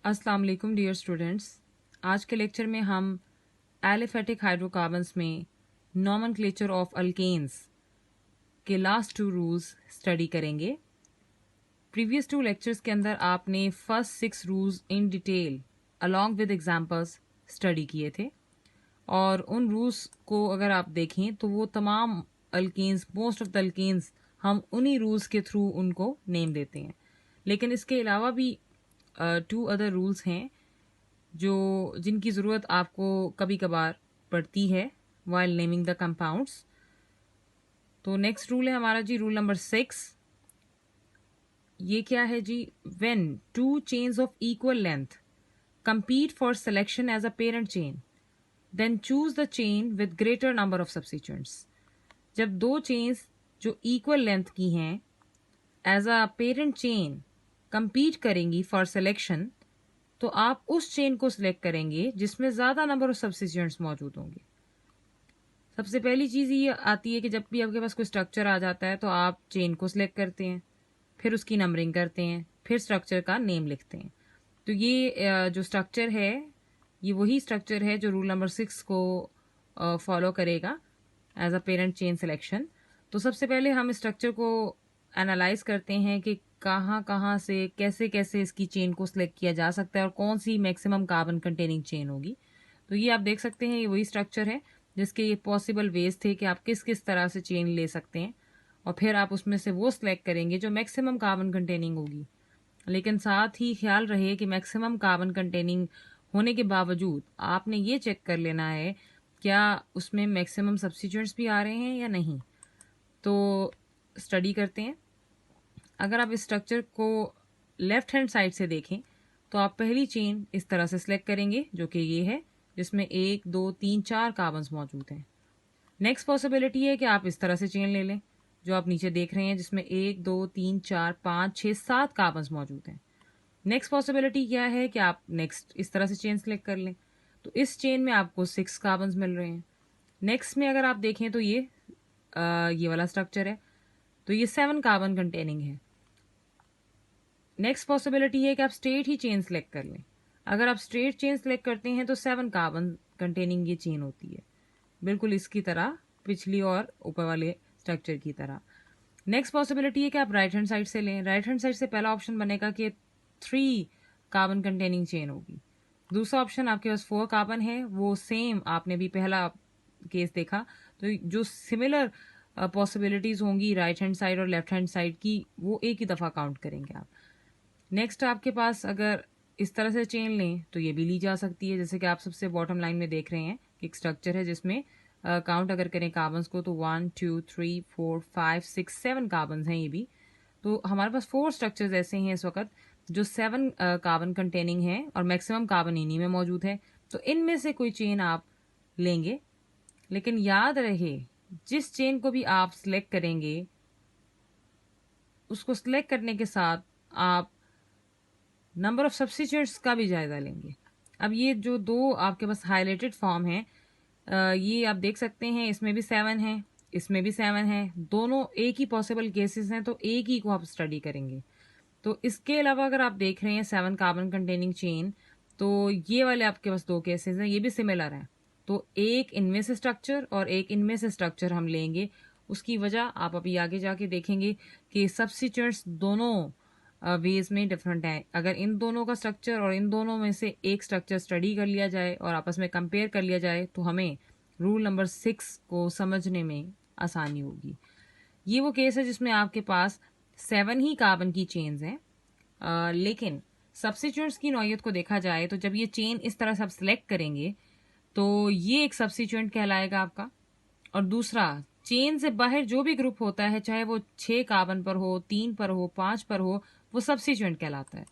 अस्सलाम वालेकुम dear students. आज के लेक्चर में हम एलिफेटिक हाइड्रोकार्बन्स में नॉमेनक्लेचर ऑफ अल्केन्स के लास्ट 2 रूल्स स्टडी करेंगे। प्रीवियस 2 लेक्चर्स के अंदर आपने first 6 rules in detail along with examples study किए थे और उन रूल्स को अगर आप देखें तो वो तमाम alkanes, most of the alkanes हम उन्हीं रूल्स के थ्रू उनको नेम देते हैं। लेकिन इसके अलावा भी 2 अदर रूल्स हैं जो जिनकी ज़रूरत आपको कभी कभार पड़ती है वाइल नेमिंग द कंपाउंड्स। तो नेक्स्ट रूल है हमारा जी रूल नंबर 6। ये क्या है जी? When 2 chains of equal length compete for selection as a parent chain, then choose the chain with greater number of substituents. जब 2 चेन्स जो इक्वल लेंथ की हैं as a parent chain compete करेंगी for selection, तो आप उस chain को select करेंगे जिसमें ज़्यादा नंबर ऑफ सब्स्टिट्यूएंट्स मौजूद होंगे। सबसे पहली चीज़ ये आती है कि जब भी आपके पास कोई स्ट्रक्चर आ जाता है तो आप चेन को सिलेक्ट करते हैं, फिर उसकी नंबरिंग करते हैं, फिर स्ट्रक्चर का नेम लिखते हैं। तो ये जो स्ट्रक्चर है ये वही स्ट्रक्चर है जो रूल नंबर 6 को फॉलो करेगा as a parent chain selection. तो सबसे पहले हम स्ट्रक्चर को एनालाइज करते हैं कि कहाँ कहाँ से कैसे कैसे इसकी चेन को सिलेक्ट किया जा सकता है और कौन सी मैक्सिमम कार्बन कंटेनिंग चेन होगी। तो ये आप देख सकते हैं ये वही स्ट्रक्चर है जिसके ये पॉसिबल वेज थे कि आप किस किस तरह से चेन ले सकते हैं और फिर आप उसमें से वो सिलेक्ट करेंगे जो मैक्सिमम कार्बन कंटेनिंग होगी। लेकिन साथ ही ख्याल रहे कि मैक्सिमम कार्बन कंटेनिंग होने के बावजूद आपने ये चेक कर लेना है क्या उसमें मैक्सिमम सब्स्टिट्यूएंट्स भी आ रहे हैं या नहीं। तो स्टडी करते हैं। अगर आप इस स्ट्रक्चर को लेफ्ट हैंड साइड से देखें तो आप पहली चेन इस तरह से सिलेक्ट करेंगे जो कि ये है, जिसमें 1 2 3 4 कार्बन्स मौजूद हैं। नेक्स्ट पॉसिबिलिटी है कि आप इस तरह से चेन ले लें जो आप नीचे देख रहे हैं, जिसमें 1 2 3 4 5 6 7 कार्बन्स मौजूद हैं। नेक्स्ट पॉसिबिलिटी क्या है कि आप नेक्स्ट इस तरह से चेन सेलेक्ट कर लें, तो इस चेन में आपको 6 कार्बन्स मिल रहे हैं। नेक्स्ट में अगर आप देखें तो ये वाला स्ट्रक्चर है, तो ये 7 कार्बन कंटेनिंग है। नेक्स्ट पॉसिबिलिटी है कि आप स्ट्रेट ही चेन सेलेक्ट कर लें। अगर आप स्ट्रेट चेन सेलेक्ट करते हैं तो 7 कार्बन कंटेनिंग ये चेन होती है, बिल्कुल इसकी तरह, पिछली और ऊपर वाले स्ट्रक्चर की तरह। नेक्स्ट पॉसिबिलिटी है कि आप राइट हैंड साइड से लें। राइट हैंड साइड से पहला ऑप्शन बनेगा कि 3 कार्बन कंटेनिंग चेन होगी। दूसरा ऑप्शन आपके पास 4 कार्बन है, वो सेम आपने भी पहला केस देखा। तो जो सिमिलर पॉसिबिलिटीज होंगी राइट हैंड साइड और लेफ्ट हैंड साइड की, वो एक ही दफ़ा काउंट करेंगे आप। नेक्स्ट आपके पास अगर इस तरह से चेन लें तो ये भी ली जा सकती है, जैसे कि आप सबसे बॉटम लाइन में देख रहे हैं कि एक स्ट्रक्चर है जिसमें काउंट अगर करें कार्बन्स को तो 1 2 3 4 5 6 7 कार्बन्स हैं ये भी। तो हमारे पास 4 स्ट्रक्चर्स ऐसे हैं इस वक्त जो 7 कार्बन कंटेनिंग हैं और मैक्सिमम कार्बन इन्हीं में मौजूद है। तो इनमें से कोई चेन आप लेंगे, लेकिन याद रहे जिस चेन को भी आप सिलेक्ट करेंगे उसको सिलेक्ट करने के साथ आप नंबर ऑफ सब्स्टिट्यूएंट्स का भी जायजा लेंगे। अब ये जो 2 आपके पास हाईलाइटेड फॉर्म है, ये आप देख सकते हैं, इसमें भी 7 है, इसमें भी 7 है, दोनों एक ही पॉसिबल केसेस हैं, तो एक ही को आप स्टडी करेंगे। तो इसके अलावा अगर आप देख रहे हैं 7 कार्बन कंटेनिंग चेन, तो ये वाले आपके पास 2 केसेस हैं, ये भी सिमिलर हैं। तो एक इनमें से स्ट्रक्चर और एक इनमें से स्ट्रक्चर हम लेंगे। उसकी वजह आप अभी आगे जाके देखेंगे कि सब्स्टिट्यूएंट्स दोनों वेज में डिफरेंट है। अगर इन दोनों का स्ट्रक्चर और इन दोनों में से एक स्ट्रक्चर स्टडी कर लिया जाए और आपस में कंपेयर कर लिया जाए तो हमें रूल नंबर 6 को समझने में आसानी होगी। ये वो केस है जिसमें आपके पास 7 ही कार्बन की चेन्स हैं, लेकिन सब्स्टिट्यूएंट्स की नौयत को देखा जाए तो जब ये चेन इस तरह से आप सिलेक्ट करेंगे तो ये एक सब्स्टिट्यूएंट कहलाएगा आपका। और दूसरा, चेन से बाहर जो भी ग्रुप होता है, चाहे वो 6 कार्बन पर हो, 3 पर हो, 5 पर हो, वो सब्स्टिट्यूएंट कहलाता है।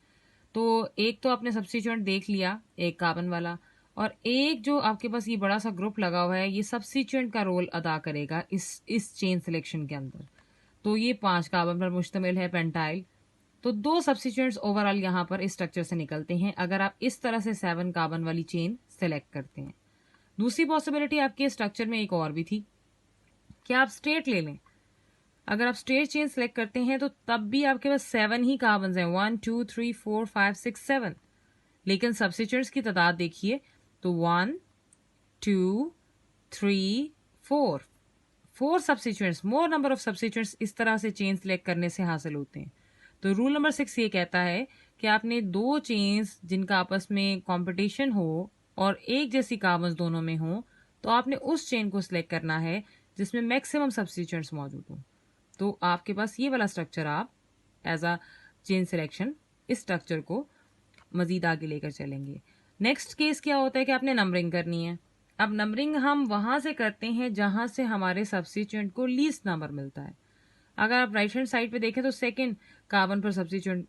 तो एक तो आपने सब्स्टिट्यूएंट देख लिया, एक कार्बन वाला, और एक जो आपके पास ये बड़ा सा ग्रुप लगा हुआ है, ये सब्स्टिट्यूएंट का रोल अदा करेगा इस चेन सिलेक्शन के अंदर। तो ये 5 कार्बन पर मुश्तमिल है पेंटाइल। तो 2 सब्स्टिट्यूएंट्स ओवरऑल यहाँ पर इस स्ट्रक्चर से निकलते हैं अगर आप इस तरह से 7 कार्बन वाली चेन सेलेक्ट करते हैं। दूसरी पॉसिबिलिटी आपके स्ट्रक्चर में एक और भी थी कि आप स्ट्रेट ले लें। अगर आप स्ट्रेट चेन सेलेक्ट करते हैं तो तब भी आपके पास 7 ही कार्बन हैं, 1 2 3 4 5 6 7। लेकिन सब्स्टिट्यूएंट्स की तादाद देखिए तो 1 2 3 4 4 substituents, more number of substituents इस तरह से चेन सिलेक्ट करने से हासिल होते हैं। तो रूल नंबर 6 ये कहता है कि आपने दो चेन्स जिनका आपस में कंपटीशन हो और एक जैसी कार्बन्स दोनों में हो, तो आपने उस चेन को सिलेक्ट करना है जिसमें मैक्सिमम सब्स्टिट्यूएंट्स मौजूद हो। तो आपके पास ये वाला स्ट्रक्चर आप एज अ चेन सिलेक्शन इस स्ट्रक्चर को मजीद आगे लेकर चलेंगे। नेक्स्ट केस क्या होता है कि आपने नंबरिंग करनी है। अब नंबरिंग हम वहां से करते हैं जहां से हमारे सब्स्टिट्यूएंट को लीस्ट नंबर मिलता है। अगर आप राइट हैंड साइड पे देखें तो सेकंड कार्बन पर सब्स्टिट्यूएंट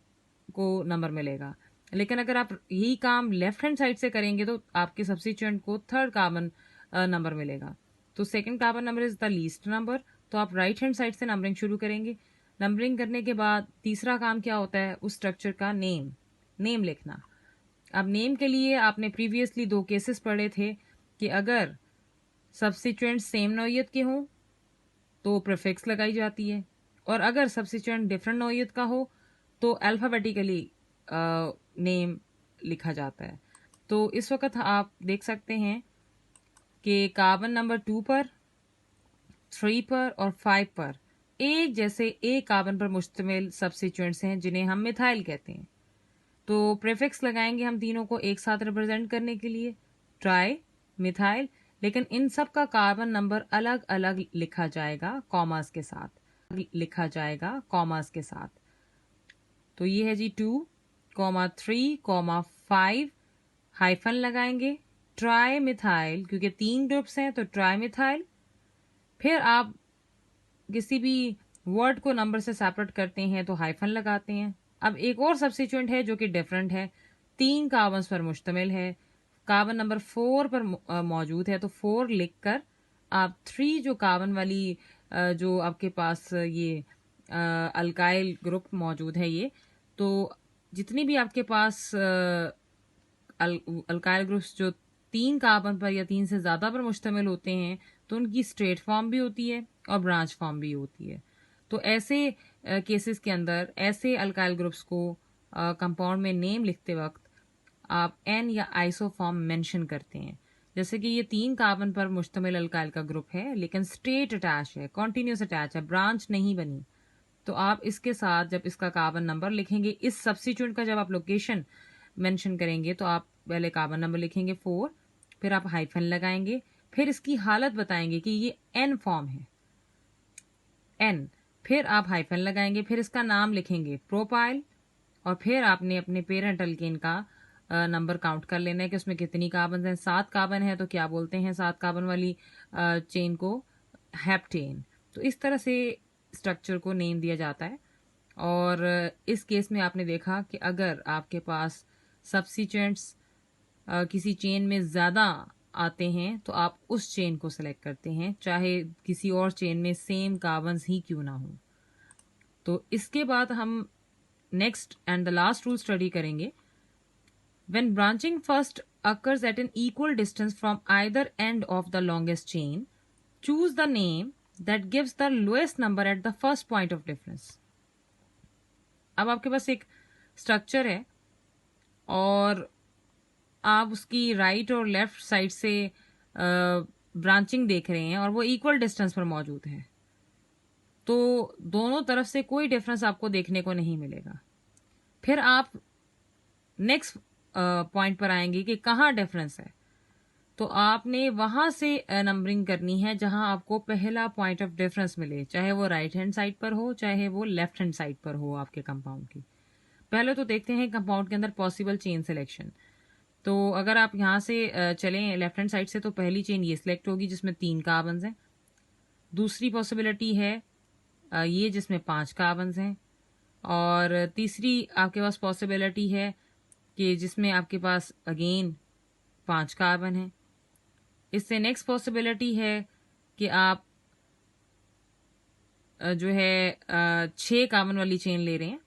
को नंबर मिलेगा, लेकिन अगर आप यही काम लेफ्ट हैंड साइड से करेंगे तो आपके सब्स्टिट्यूएंट को थर्ड कार्बन नंबर मिलेगा। तो second carbon number is the least number, तो आप राइट हैंड साइड से नंबरिंग शुरू करेंगे। नंबरिंग करने के बाद तीसरा काम क्या होता है, उस स्ट्रक्चर का नेम लिखना। अब नेम के लिए आपने प्रीवियसली दो केसेस पढ़े थे कि अगर सब्स्टिट्यूएंट सेम नौइयत के हों तो प्रीफिक्स लगाई जाती है, और अगर सब्स्टिट्यूएंट डिफरेंट नौइयत का हो तो अल्फाबेटिकली नेम लिखा जाता है। तो इस वक्त आप देख सकते हैं कि कार्बन नंबर 2 पर, 3 पर और 5 पर एक जैसे एक कार्बन पर मुश्तमिल सब्स्टिट्यूएंट्स हैं जिन्हें हम मिथाइल कहते हैं। तो प्रीफिक्स लगाएंगे हम तीनों को एक साथ रिप्रेजेंट करने के लिए, ट्राई, मिथाइल, लेकिन इन सब का कार्बन नंबर अलग अलग लिखा जाएगा कॉमास के साथ। तो ये है जी 2, 3, 5, हाइफन लगाएंगे, ट्राई मिथाइल, क्योंकि 3 ग्रुप्स हैं तो ट्राई मिथाइल। फिर आप किसी भी वर्ड को नंबर से सेपरेट करते हैं तो हाइफन लगाते हैं। अब एक और सब्स्टिट्यूएंट है जो कि डिफरेंट है, 3 कार्बन पर मुश्तमिल है, कार्बन नंबर 4 पर मौजूद है, तो 4 लिखकर आप 3 जो कार्बन वाली जो आपके पास ये अल्काइल ग्रुप मौजूद है, ये तो जितनी भी आपके पास अल्काइल ग्रुप्स जो 3 कार्बन पर या 3 से ज़्यादा पर मुश्तमिल होते हैं तो उनकी स्ट्रेट फॉर्म भी होती है और ब्रांच फॉर्म भी होती है। तो ऐसे केसेस के अंदर ऐसे अल्काइल ग्रुप्स को कंपाउंड में नेम लिखते वक्त आप एन या आइसोफॉर्म मेंशन करते हैं। जैसे कि ये 3 कार्बन पर मुश्तमिल अल्काइल का ग्रुप है लेकिन स्ट्रेट अटैच है, कॉन्टिन्यूस अटैच है, ब्रांच नहीं बनी, तो आप इसके साथ जब इसका कार्बन नंबर लिखेंगे, इस सब्स्टिट्यूएंट का जब आप लोकेशन मेंशन करेंगे तो आप पहले कार्बन नंबर लिखेंगे 4, फिर आप हाइफन लगाएंगे, फिर इसकी हालत बताएंगे कि ये एन फॉर्म है, एन, फिर आप हाइफन लगाएंगे, फिर इसका नाम लिखेंगे प्रोपाइल, और फिर आपने अपने पेरेंट अल्केन का नंबर काउंट कर लेना है कि उसमें कितनी कार्बन हैं। 7 कार्बन है तो क्या बोलते हैं 7 कार्बन वाली चेन को, हेप्टेन। तो इस तरह से स्ट्रक्चर को नेम दिया जाता है। और इस केस में आपने देखा कि अगर आपके पास सब्स्टिट्यूएंट्स किसी चेन में ज़्यादा आते हैं तो आप उस चेन को सिलेक्ट करते हैं, चाहे किसी और चेन में सेम कार्बन्स ही क्यों ना हो। तो इसके बाद हम next and the last rule study करेंगे। When branching first occurs at an equal distance from either end of the longest chain, choose the name that gives the lowest number at the first point of difference. अब आपके पास एक structure है और आप उसकी right और left side से branching देख रहे हैं और वो इक्वल डिस्टेंस पर मौजूद है, तो दोनों तरफ से कोई डिफरेंस आपको देखने को नहीं मिलेगा। फिर आप नेक्स्ट पॉइंट पर आएंगे कि कहाँ डिफरेंस है, तो आपने वहां से नंबरिंग करनी है जहां आपको पहला पॉइंट ऑफ डिफरेंस मिले, चाहे वो राइट हैंड साइड पर हो चाहे वो लेफ्ट हैंड साइड पर हो आपके कंपाउंड की। पहले तो देखते हैं कंपाउंड के अंदर पॉसिबल चेन सिलेक्शन। तो अगर आप यहाँ से चलें लेफ्ट हैंड साइड से तो पहली चेन ये सिलेक्ट होगी जिसमें 3 कार्बन्स हैं। दूसरी पॉसिबिलिटी है ये जिसमें 5 कार्बन्स हैं, और तीसरी आपके पास पॉसिबिलिटी है कि जिसमें आपके पास अगेन 5 कार्बन है। इससे नेक्स्ट पॉसिबिलिटी है कि आप जो है 6 कार्बन वाली चेन ले रहे हैं,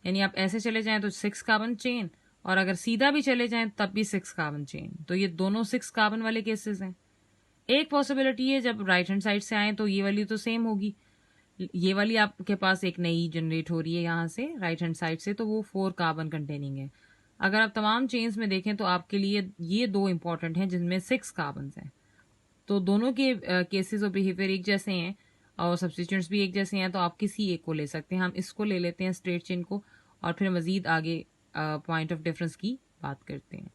यानी आप ऐसे चले जाएं तो 6 कार्बन चेन, और अगर सीधा भी चले जाएं तब भी 6 कार्बन चेन। तो ये दोनों 6 कार्बन वाले केसेस हैं। एक पॉसिबिलिटी है जब राइट हैंड साइड से आए तो ये वाली तो सेम होगी, ये वाली आपके पास एक नई जनरेट हो रही है यहाँ से राइट हैंड साइड से, तो वो 4 कार्बन कंटेनिंग है। अगर आप तमाम चेन्स में देखें तो आपके लिए ये 2 इंपॉर्टेंट हैं जिनमें 6 कार्बन हैं। तो दोनों के केसेस और बिहेवियर एक जैसे हैं और सब्स्टिट्यूएंट्स भी एक जैसे हैं, तो आप किसी एक को ले सकते हैं। हम इसको ले लेते हैं स्ट्रेट चेन को, और फिर मजीद आगे पॉइंट ऑफ डिफरेंस की बात करते हैं।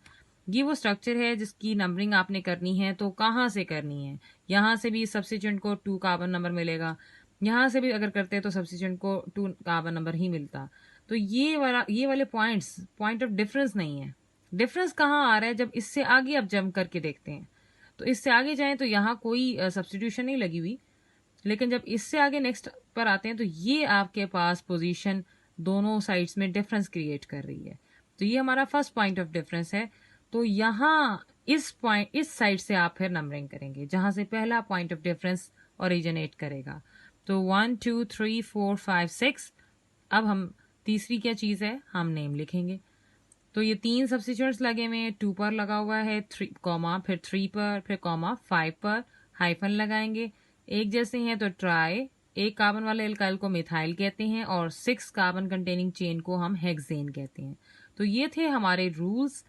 ये वो स्ट्रक्चर है जिसकी नंबरिंग आपने करनी है, तो कहाँ से करनी है? यहाँ से भी सब्स्टिट्यूएंट को 2 कार्बन नंबर मिलेगा, यहाँ से भी अगर करते हैं तो सब्स्टिट्यूएंट को 2 कार्बन नंबर ही मिलता। तो ये वाले पॉइंट ऑफ डिफरेंस नहीं है। डिफरेंस कहाँ आ रहा है? जब इससे आगे आप जंप करके देखते हैं, तो इससे आगे जाएं तो यहाँ कोई सब्स्टिट्यूशन नहीं लगी हुई, लेकिन जब इससे आगे नेक्स्ट पर आते हैं तो ये आपके पास पोजीशन दोनों साइड्स में डिफरेंस क्रिएट कर रही है। तो ये हमारा फर्स्ट पॉइंट ऑफ डिफरेंस है। तो यहाँ इस साइड से आप फिर नंबरिंग करेंगे जहां से पहला पॉइंट ऑफ डिफरेंस ओरिजिनेट करेगा। तो 1 2 3 4 5 6। अब हम तीसरी क्या चीज़ है, हम नेम लिखेंगे। तो ये 3 सब्स्टिट्यूएंट्स लगे हुए हैं, 2 पर लगा हुआ है, 3 कॉमा, फिर 3 पर, फिर कॉमा, 5 पर हाइफन लगाएंगे। एक जैसे हैं तो ट्राई, एक कार्बन वाले एल्काइल को मिथाइल कहते हैं और 6 कार्बन कंटेनिंग चेन को हम हेक्सेन कहते हैं। तो ये थे हमारे रूल्स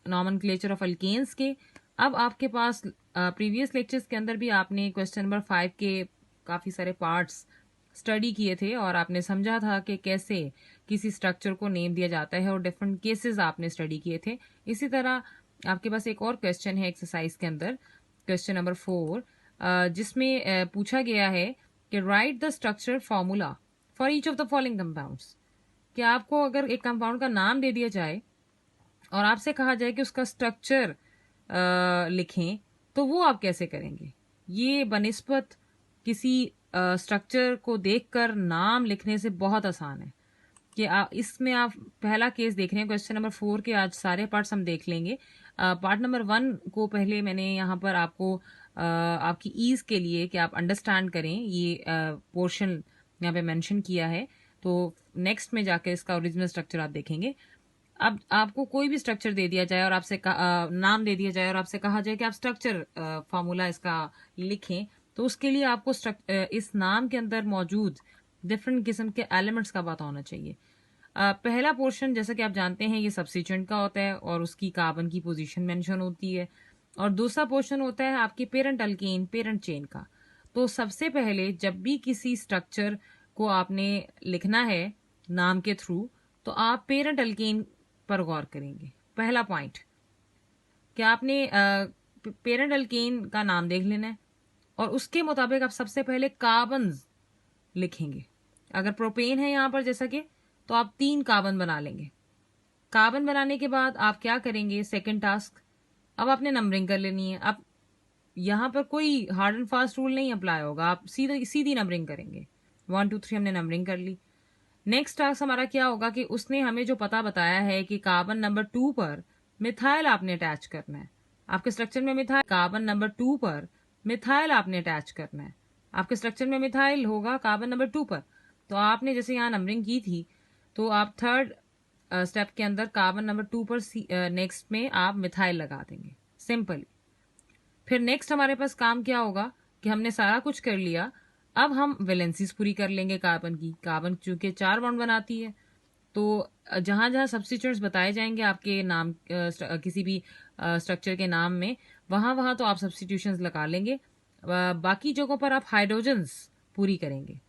नॉमेनक्लेचर ऑफ अल्केन्स के। अब आपके पास प्रीवियस लेक्चर्स के अंदर भी आपने क्वेश्चन नंबर 5 के काफ़ी सारे पार्ट्स स्टडी किए थे और आपने समझा था कि कैसे किसी स्ट्रक्चर को नेम दिया जाता है और डिफरेंट केसेस आपने स्टडी किए थे। इसी तरह आपके पास एक और क्वेश्चन है एक्सरसाइज के अंदर, क्वेश्चन नंबर 4, जिसमें पूछा गया है कि right the structure formula for each of the following compounds. कि आपको अगर एक कंपाउंड का नाम दे दिया जाए और आपसे कहा जाए कि उसका स्ट्रक्चर लिखें, तो वो आप कैसे करेंगे? ये बनिस्बत किसी स्ट्रक्चर को देखकर नाम लिखने से बहुत आसान है। कि इसमें आप पहला केस देख रहे हैं क्वेश्चन नंबर 4 के। आज सारे पार्ट्स हम देख लेंगे। पार्ट नंबर 1 को पहले मैंने यहाँ पर आपको आपकी ईज के लिए कि आप अंडरस्टैंड करें ये पोर्शन यहाँ पे मेंशन किया है। तो नेक्स्ट में जाकर इसका ओरिजिनल स्ट्रक्चर आप देखेंगे। अब आपको कोई भी स्ट्रक्चर दे दिया जाए और आपसे नाम दे दिया जाए और आपसे कहा जाए कि आप स्ट्रक्चर फॉर्मूला इसका लिखें, तो उसके लिए आपको इस नाम के अंदर मौजूद डिफरेंट किस्म के एलिमेंट्स का पता होना चाहिए। पहला पोर्शन जैसा कि आप जानते हैं ये सब्स्टिट्यूएंट का होता है और उसकी कार्बन की पोजीशन मेंशन होती है, और दूसरा पोर्शन होता है आपके पेरेंट अल्केन पेरेंट चेन का। तो सबसे पहले जब भी किसी स्ट्रक्चर को आपने लिखना है नाम के थ्रू, तो आप पेरेंट अल्केन पर गौर करेंगे। पहला पॉइंट कि आपने पेरेंट अल्केन का नाम देख लेना है और उसके मुताबिक आप सबसे पहले कार्बन लिखेंगे। अगर प्रोपेन है यहाँ पर जैसा कि, तो आप 3 कार्बन बना लेंगे। कार्बन बनाने के बाद आप क्या करेंगे, सेकंड टास्क, अब आपने नंबरिंग कर लेनी है। अब यहाँ पर कोई हार्ड एंड फास्ट रूल नहीं अप्लाई होगा, आप सीधी नंबरिंग करेंगे। 1 2 3 हमने नंबरिंग कर ली। नेक्स्ट टास्क हमारा क्या होगा कि उसने हमें जो पता बताया है कि कार्बन नंबर 2 पर मिथाइल आपने अटैच करना है। आपके स्ट्रक्चर में मिथाइल, कार्बन नंबर 2 पर मिथाइल आपने अटैच करना है। आपके स्ट्रक्चर में मिथाइल होगा कार्बन नंबर 2 पर। तो आपने जैसे यहाँ नंबरिंग की थी, तो आप थर्ड स्टेप के अंदर कार्बन नंबर 2 पर नेक्स्ट में आप मिथाइल लगा देंगे, सिंपली। फिर नेक्स्ट हमारे पास काम क्या होगा कि हमने सारा कुछ कर लिया। अब हम वैलेंसीज पूरी कर लेंगे कार्बन की। कार्बन चूंकि 4 बॉन्ड बनाती है, तो जहां जहां सब्स्टिट्यूएंट्स बताए जाएंगे आपके नाम किसी भी स्ट्रक्चर के नाम में, वहां वहां तो आप सब्स्टिट्यूशंस लगा लेंगे। बाकी जगहों पर आप हाइड्रोजन्स पूरी करेंगे।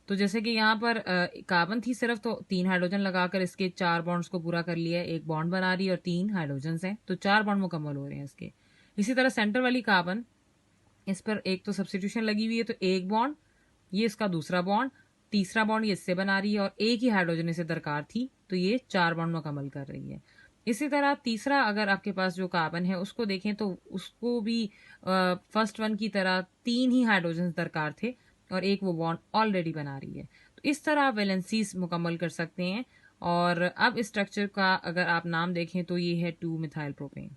तो जैसे कि यहाँ पर कार्बन थी सिर्फ, तो 3 हाइड्रोजन लगाकर इसके 4 बॉन्ड्स को पूरा कर लिया है। एक बॉन्ड बना रही है और 3 हाइड्रोजन्स हैं, तो 4 बॉन्ड मुकम्मल हो रहे हैं इसके। इसी तरह सेंटर वाली कार्बन, इस पर एक तो सब्स्टिट्यूशन लगी हुई है, तो एक बॉन्ड, ये इसका दूसरा बॉन्ड, तीसरा बॉन्ड ये इससे बना रही है और एक ही हाइड्रोजन इसे दरकार थी, तो ये 4 बॉन्ड मुकम्मल कर रही है। इसी तरह तीसरा अगर आपके पास जो कार्बन है उसको देखें तो उसको भी फर्स्ट वन की तरह 3 ही हाइड्रोजन दरकार थे और एक वो बॉन्ड ऑलरेडी बना रही है। तो इस तरह आप वैलेंसीज मुकम्मल कर सकते हैं। और अब इस स्ट्रक्चर का अगर आप नाम देखें तो ये है 2 मिथाइल प्रोपेन।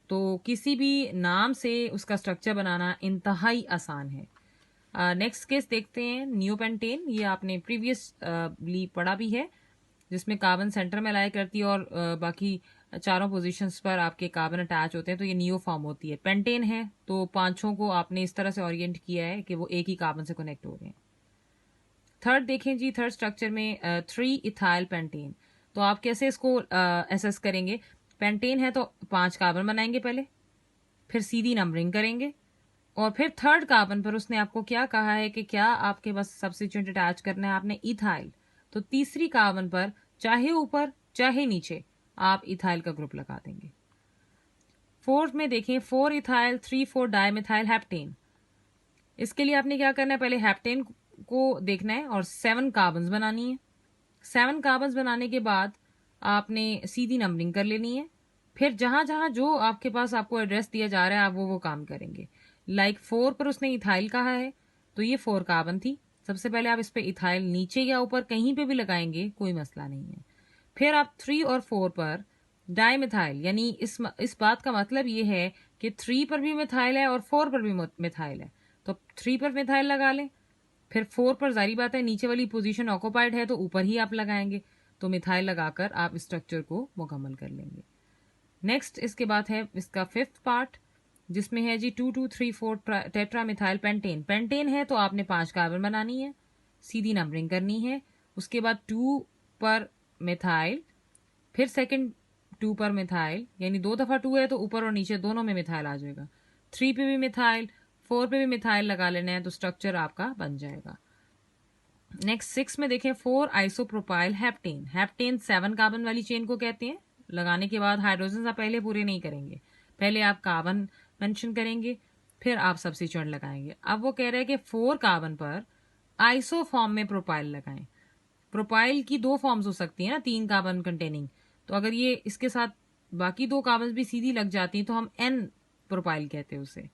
तो किसी भी नाम से उसका स्ट्रक्चर बनाना इंतहाई आसान है। नेक्स्ट केस देखते हैं, नियोपेंटेन। ये आपने प्रीवियसली पढ़ा भी है, जिसमें कार्बन सेंटर में लाई करती है और बाकी चारों पोजीशंस पर आपके कार्बन अटैच होते हैं, तो ये नियो फॉर्म होती है। पेंटेन है तो पांचों को आपने इस तरह से ओरिएंट किया है कि वो एक ही कार्बन से कनेक्ट हो रहे हैं। थर्ड देखें जी, थर्ड स्ट्रक्चर में 3 इथाइल पेंटेन। तो आप कैसे इसको एसेस करेंगे? पेंटेन है तो 5 कार्बन बनाएंगे पहले, फिर सीधी नंबरिंग करेंगे, और फिर थर्ड कार्बन पर उसने आपको क्या कहा है कि क्या आपके बस सब्स्टिट्यूएंट अटैच करना है आपने इथाइल, तो तीसरी कार्बन पर चाहे ऊपर चाहे नीचे आप इथाइल का ग्रुप लगा देंगे। फोर्थ में देखें 4 इथाइल 3 4 डाइमिथाइल हेप्टेन। इसके लिए आपने क्या करना है, पहले हेप्टेन को देखना है और 7 कार्बन्स बनानी है। 7 कार्बन्स बनाने के बाद आपने सीधी नंबरिंग कर लेनी है। फिर जहां जहां जो आपके पास आपको एड्रेस दिया जा रहा है आप वो काम करेंगे। लाइक 4 पर उसने इथाइल कहा है तो ये 4 कार्बन थी। सबसे पहले आप इस पे इथाइल नीचे या ऊपर कहीं पे भी लगाएंगे, कोई मसला नहीं है। फिर आप 3 और 4 पर डाइमिथाइल, यानी इस बात का मतलब ये है कि 3 पर भी मिथाइल है और 4 पर भी मिथाइल है, तो 3 पर मिथाइल लगा लें। फिर 4 पर जारी बात है नीचे वाली पोजीशन ऑक्युपाइड है तो ऊपर ही आप लगाएंगे, तो मिथाइल लगाकर आप स्ट्रक्चर को मुकम्मल कर लेंगे। नेक्स्ट इसके बाद है इसका फिफ्थ पार्ट, जिसमें है जी 2 2 3 4 टेट्रा मिथाइल पेंटेन। पेंटेन है तो आपने 5 कार्बन बनानी है, सीधी नंबरिंग करनी है। उसके बाद 2 पर मिथाइल, फिर सेकंड 2 पर मिथाइल, यानी 2 दफा 2 है तो ऊपर और नीचे दोनों में मिथाइल आ जाएगा। 3 पे भी मिथाइल, 4 पे भी मिथाइल लगा लेना है, तो स्ट्रक्चर आपका बन जाएगा। नेक्स्ट 6 में देखें 4 आइसोप्रोपाइल हेप्टेन। हेप्टेन 7 कार्बन वाली चेन को कहते हैं। लगाने के बाद हाइड्रोजन आप पहले पूरे नहीं करेंगे, पहले आप कार्बन मेंशन करेंगे, फिर आप सब्स्टिट्यूएंट लगाएंगे। अब वो कह रहे हैं कि 4 कार्बन पर आइसो फॉर्म में प्रोपाइल लगाएं। प्रोपाइल की 2 फॉर्म्स हो सकती है ना, 3 कार्बन कंटेनिंग, तो अगर ये इसके साथ बाकी 2 कार्बन भी सीधी लग जाती हैं तो हम एन प्रोपाइल कहते हैं उसे।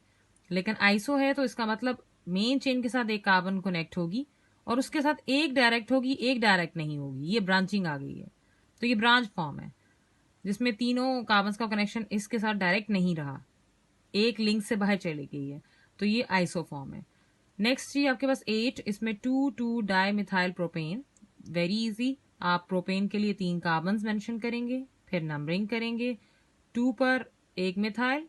लेकिन आइसो है तो इसका मतलब मेन चेन के साथ एक कार्बन कनेक्ट होगी और उसके साथ एक डायरेक्ट होगी, एक डायरेक्ट नहीं होगी, ये ब्रांचिंग आ गई है, तो ये ब्रांच फॉर्म है जिसमें तीनों कार्बन का कनेक्शन इसके साथ डायरेक्ट नहीं रहा, एक लिंक से बाहर चली गई है, तो ये आइसो फॉर्म है। नेक्स्ट जी आपके पास 8, इसमें 2 2 di methyl propane. Very easy, आप प्रोपेन के लिए 3 कार्बन मेंशन करेंगे, फिर नंबरिंग करेंगे, 2 पर एक मिथाइल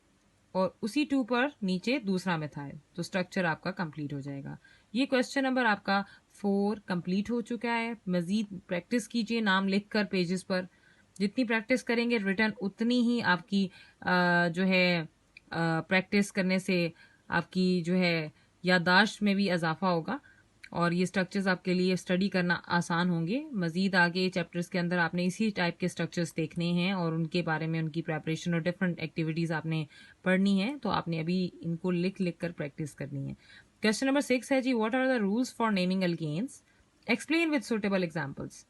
और उसी 2 पर नीचे दूसरा मिथाइल, तो स्ट्रक्चर आपका कंप्लीट हो जाएगा। ये क्वेश्चन नंबर आपका 4 कंप्लीट हो चुका है। मजीद प्रैक्टिस कीजिए नाम लिखकर पेजेस पर। जितनी प्रैक्टिस करेंगे रिटर्न उतनी ही आपकी जो है प्रैक्टिस करने से आपकी जो है याददाश्त में भी इजाफा होगा और ये स्ट्रक्चर्स आपके लिए स्टडी करना आसान होंगे। मजीद आगे चैप्टर्स के अंदर आपने इसी टाइप के स्ट्रक्चर्स देखने हैं और उनके बारे में उनकी प्रेपरेशन और डिफरेंट एक्टिविटीज़ आपने पढ़नी है, तो आपने अभी इनको लिख लिख कर प्रैक्टिस करनी है। क्वेश्चन नंबर 6 है जी what are the rules for naming alkanes, explain with suitable examples.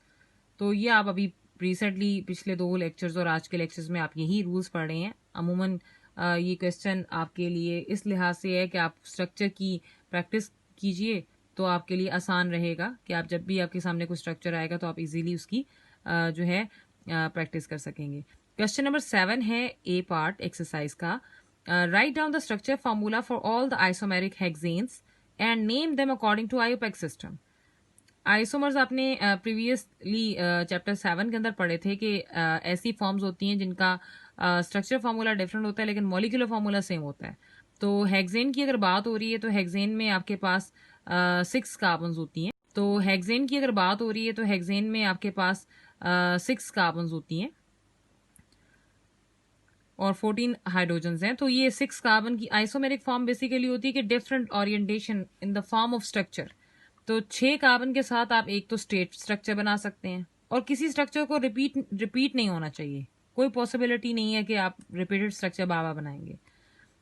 तो ये आप अभी रिसेंटली पिछले 2 लेक्चर्स और आज के लेक्चर्स में आप यही रूल्स पढ़ रहे हैं। अमूमन ये क्वेश्चन आपके लिए इस लिहाज से है कि आप स्ट्रक्चर की प्रैक्टिस कीजिए तो आपके लिए आसान रहेगा कि आप जब भी आपके सामने कोई स्ट्रक्चर आएगा तो आप इजीली उसकी जो है प्रैक्टिस कर सकेंगे। क्वेश्चन नंबर 7 है ए पार्ट एक्सरसाइज का, right down the structure formula for all the isomeric hexanes and name them according to IUPAC system. Isomers आपने प्रीवियसली चैप्टर 7 के अंदर पढ़े थे कि ऐसी फॉर्म्स होती हैं जिनका स्ट्रक्चर फार्मूला डिफरेंट होता है लेकिन मॉलिक्यूलर फार्मूला सेम होता है। तो हेक्सेन की अगर बात हो रही है तो हेक्सेन में आपके पास 6 कार्बन्स होती हैं। तो हेक्सेन की अगर बात हो रही है तो हेक्सेन में आपके पास 6 कार्बन्स होती हैं और 14 हाइड्रोजन्स हैं। तो ये 6 कार्बन की आइसोमेरिक फॉर्म बेसिकली होती है कि different orientation in the form of structure. तो 6 कार्बन के साथ आप एक तो स्ट्रेट स्ट्रक्चर बना सकते हैं और किसी स्ट्रक्चर को रिपीट नहीं होना चाहिए। कोई पॉसिबिलिटी नहीं है कि आप रिपीटेड स्ट्रक्चर बाबा बनाएंगे,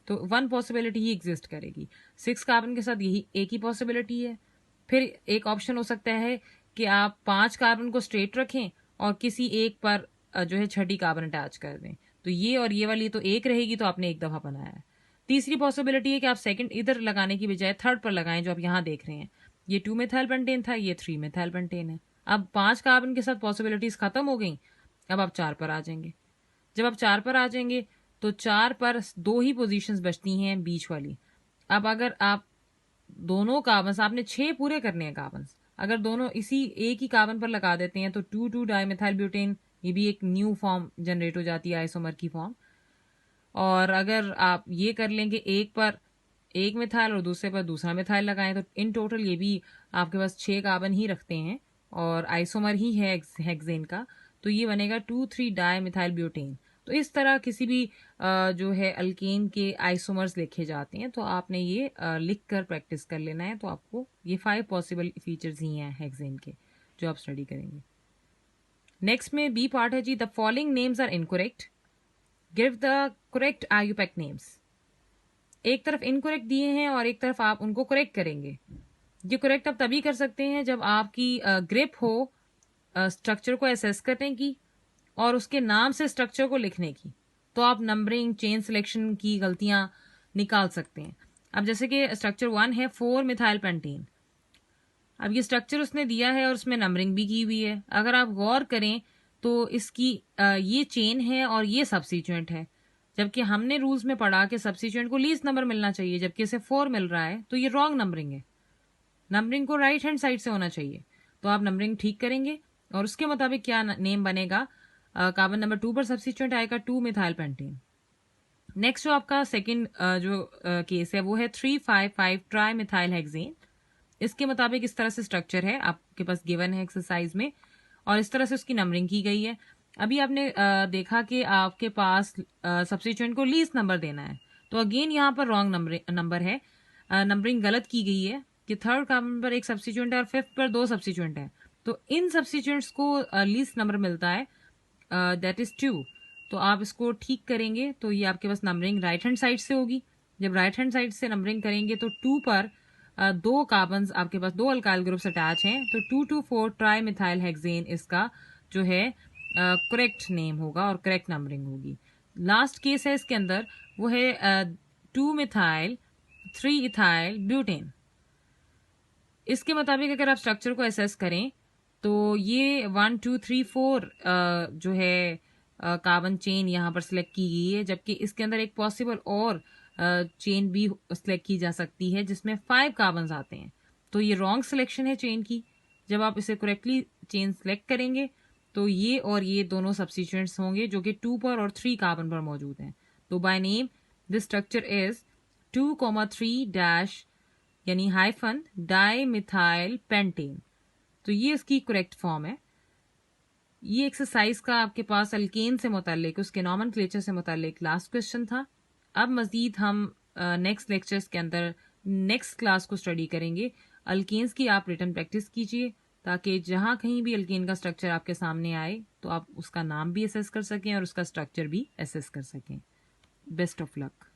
तो 1 पॉसिबिलिटी ही एग्जिस्ट करेगी। 6 कार्बन के साथ यही एक ही पॉसिबिलिटी है। फिर एक ऑप्शन हो सकता है कि आप 5 कार्बन को स्ट्रेट रखें और किसी एक पर जो है छठी कार्बन अटैच कर दें, तो ये और ये वाली तो एक रहेगी, तो आपने एक दफा बनाया है। तीसरी पॉसिबिलिटी है कि आप सेकंड इधर लगाने की बजाय थर्ड पर लगाएं, जो आप यहाँ देख रहे हैं। ये 2 मिथाइल पेंटेन था, ये 3 मिथाइल पेंटेन है। अब 5 कार्बन के साथ पॉसिबिलिटीज खत्म हो गई, अब आप 4 पर आ जाएंगे। जब आप 4 पर आ जाएंगे तो 4 पर 2 ही पोजीशंस बचती हैं बीच वाली। अब अगर आप दोनों कार्बन, आपने 6 पूरे करने हैं कार्बन, अगर दोनों इसी एक ही कार्बन पर लगा देते हैं तो 2 2 डाइमिथाइल ब्यूटेन, ये भी एक न्यू फॉर्म जनरेट हो जाती है आइसोमर की फॉर्म। और अगर आप ये कर लेंगे एक पर एक मिथाइल और दूसरे पर दूसरा मिथाइल लगाएं, तो इन टोटल ये भी आपके पास 6 कार्बन ही रखते हैं और आइसोमर ही है हेक्सेन का। तो ये बनेगा 2,3 डाई मिथाइल ब्यूटेन। तो इस तरह किसी भी जो है अल्केन के आइसोमर्स लिखे जाते हैं, तो आपने ये लिख कर प्रैक्टिस कर लेना है। तो आपको ये 5 पॉसिबल फीचर्स ही हैं हेक्सेन के जो आप स्टडी करेंगे। नेक्स्ट में बी पार्ट है जी, the following names are incorrect, give the correct IUPAC names. एक तरफ इनकरेक्ट दिए हैं और एक तरफ आप उनको करेक्ट करेंगे। ये करेक्ट आप तभी कर सकते हैं जब आपकी ग्रिप हो स्ट्रक्चर को एसेस करने की और उसके नाम से स्ट्रक्चर को लिखने की, तो आप नंबरिंग चेन सिलेक्शन की गलतियां निकाल सकते हैं। अब जैसे कि स्ट्रक्चर 1 है 4 मिथाइल पेंटीन। अब ये स्ट्रक्चर उसने दिया है और उसमें नंबरिंग भी की हुई है। अगर आप गौर करें तो इसकी ये चेन है और ये सब्स्टिट्यूएंट है, जबकि हमने रूल्स में पढ़ा कि सब्स्टिट्यूएंट को लीस्ट नंबर मिलना चाहिए, जबकि इसे 4 मिल रहा है, तो ये रॉन्ग नंबरिंग है। नंबरिंग को राइट हैंड साइड से होना चाहिए। तो आप नंबरिंग ठीक करेंगे और उसके मुताबिक क्या नेम बनेगा। कार्बन नंबर 2 पर सब्स्टिट्यूएंट आएगा 2 मिथाइल पेंटीन। नेक्स्ट जो आपका सेकंड जो केस है वो है 3,5,5 ट्राई मिथाइल हेक्सेन। इसके मुताबिक इस तरह से स्ट्रक्चर है आपके पास गिवन है एक्सरसाइज में, और इस तरह से उसकी नंबरिंग की गई है। अभी आपने देखा कि आपके पास सब्स्टिट्यूएंट को लीस्ट नंबर देना है, तो अगेन यहाँ पर रॉन्ग नंबर है, नंबरिंग गलत की गई है कि थर्ड कार्बन पर एक सब्स्टिट्यूएंट है और फिफ्थ पर 2 सब्स्टिट्यूएंट है। तो इन सब्स्टिट्यूएंट्स को लीस्ट नंबर मिलता है, दैट इज 2। तो आप इसको ठीक करेंगे तो ये आपके पास नंबरिंग राइट हैंड साइड से होगी। जब राइट हैंड साइड से नंबरिंग करेंगे तो 2 पर 2 कार्बन आपके पास 2 अल्काइल ग्रुप्स अटैच हैं, तो 2,2,4 ट्राई मिथाइल हेक्सेन इसका जो है करेक्ट नेम होगा और करेक्ट नंबरिंग होगी। लास्ट केस है इसके अंदर, वो है 2 मिथाइल 3 इथाइल ब्यूटेन। इसके मुताबिक अगर आप स्ट्रक्चर को एसेस करें तो ये 1 2 3 4 जो है कार्बन चेन यहाँ पर सिलेक्ट की गई है, जबकि इसके अंदर एक पॉसिबल और चेन भी सिलेक्ट की जा सकती है जिसमें 5 कार्बन आते हैं। तो ये रॉन्ग सिलेक्शन है चेन की। जब आप इसे करेक्टली चेन सिलेक्ट करेंगे तो ये और ये दोनों सब्स्टिट्यूएंट्स होंगे जो कि 2 पर और 3 कार्बन पर मौजूद हैं। तो by name this structure is 2,3 dash यानी हाइफन डाई मिथाइल पेंटेन। तो ये इसकी करेक्ट फॉर्म है। ये एक्सरसाइज का आपके पास अल्केन से मुतालिक उसके नॉमेनक्लेचर से मुतालिक लास्ट क्वेश्चन था। अब मजीद हम नेक्स्ट लेक्चर्स के अंदर नेक्स्ट क्लास को स्टडी करेंगे। अल्केन्स की आप रिटन प्रैक्टिस कीजिए ताकि जहां कहीं भी अल्केन का स्ट्रक्चर आपके सामने आए तो आप उसका नाम भी एसेस कर सकें और उसका स्ट्रक्चर भी एसेस कर सकें। Best of luck.